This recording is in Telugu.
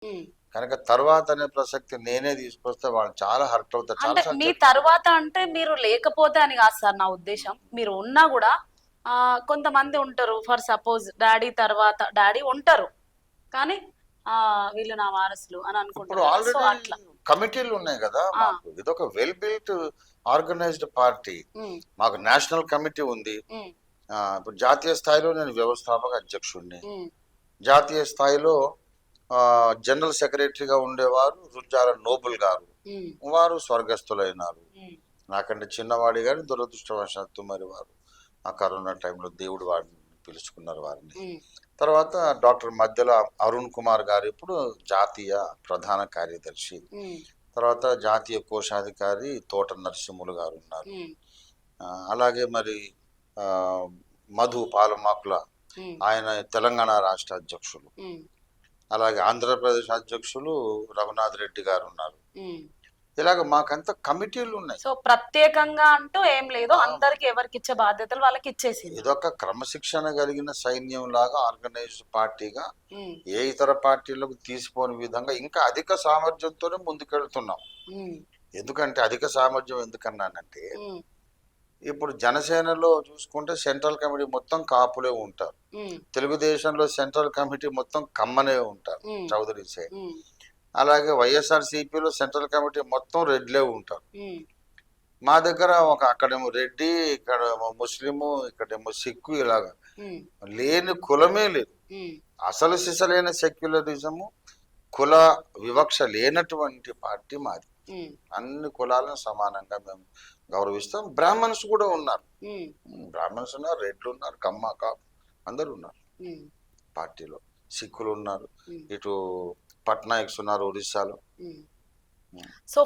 ఉమ్. కనుక తర్వాత అనే ప్రసక్తి నేనే తీసుకొస్తే వాళ్ళు చాలా హర్ట్ అవుతారు. అంటే చాలాసార్లు మీ చెప్పాను. తర్వాత అంటే మీరు లేకపోతే అని కాదు సార్ నా ఉద్దేశం. మీరు ఉన్నా కూడా కొంతమంది ఉంటారు. ఫర్ సపోజ్ డాడీ తర్వాత డాడీ ఉంటారు, కానీ వీళ్ళు నా వారసులు అని ఇప్పుడు అనుకుంటారు కదా, సో ఆల్రెడీ అట్లా. కమిటీలు ఉన్నాయి కదా ఆ, మాకు. ఇదొక వెల్ బిల్ట్ ఆర్గనైజ్డ్ పార్టీ. ఉమ్, మాకు నేషనల్ కమిటీ ఉంది. ఉమ్, ఇప్పుడు జాతీయ స్థాయిలో నేను వ్యవస్థాపక అధ్యక్షుడిని. ఉమ్, జాతీయ స్థాయిలో జనరల్ సెక్రటరీగా ఉండేవారు రుజాల నోబుల్ గారు. ఉమ్, వారు స్వర్గస్థులైనారు. ఉమ్, నాకంటే చిన్నవాడి గారి దురదృష్టవశాత్తు మరి వారు ఆ కరోనా టైంలో దేవుడు వారిని పిలుచుకున్నారు వారిని. ఉమ్, తర్వాత డాక్టర్ మధ్యల అరుణ్ కుమార్ గారు ఇప్పుడు జాతీయ ప్రధాన కార్యదర్శి. ఉమ్, తర్వాత జాతీయ కోశాధికారి తోట నరసింహులు గారు ఉన్నారు. ఉమ్, అలాగే మరి ఆ, మధు పాలమాకుల, ఉమ్, ఆయన తెలంగాణ రాష్ట్ర అధ్యక్షులు. ఉమ్, అలాగే ఆంధ్రప్రదేశ్ అధ్యక్షులు రఘునాథ్ రెడ్డి గారు ఉన్నారు. ఉమ్. ఇలాగ మాకంతా కమిటీలు ఉన్నాయి. సో ప్రత్యేకంగా అంటూ ఏం లేదు, ఆ, అందరికి ఎవరికి ఇచ్చే బాధ్యతలు వాళ్ళకి ఇచ్చేసింది. ఇదొక క్రమశిక్షణ కలిగిన సైన్యం లాగా ఆర్గనైజ్డ్ పార్టీగా ఉమ్, ఏ ఇతర పార్టీలకు తీసిపోని విధంగా ఇంకా అధిక సామర్థ్యంతోనే ముందుకెళ్తున్నాం. ఉమ్, ఎందుకంటే అధిక సామర్థ్యం ఎందుకన్నానంటే, ఉమ్, ఇప్పుడు జనసేనలో చూసుకుంటే సెంట్రల్ కమిటీ మొత్తం కాపులే ఉంటారు. ఉమ్, తెలుగుదేశంలో సెంట్రల్ కమిటీ మొత్తం కమ్మనే ఉంటారు, ఉమ్, చౌదరి సైడ్. ఉమ్, అలాగే వైఎస్ఆర్సీపీలో సెంట్రల్ కమిటీ మొత్తం రెడ్లే ఉంటారు. ఉమ్, మా దగ్గర అక్కడేమో రెడ్డి, ఇక్కడేమో ముస్లిము, ఇక్కడేమో సిక్కు, ఇలాగా ఉమ్, లేని కులమే లేదు. ఉమ్, అసలు సిసలైన సెక్యులరిజము, కుల వివక్ష లేనటువంటి పార్టీ మాది. ఉమ్, అన్ని కులాలను సమానంగా మేము గౌరవిస్తాం. బ్రాహ్మణ్స్ కూడా ఉన్నారు. ఉమ్, బ్రాహ్మణ్స్ ఉన్నారు, రెడ్లు ఉన్నారు, కమ్మ కాపు అందరూ ఉన్నారు ఉమ్, పార్టీలో. సిక్కులు ఉన్నారు, ఉమ్, ఇటు పట్నాయక్స్ ఉన్నారు ఒరిస్సాలో. ఉమ్. ఉమ్. సో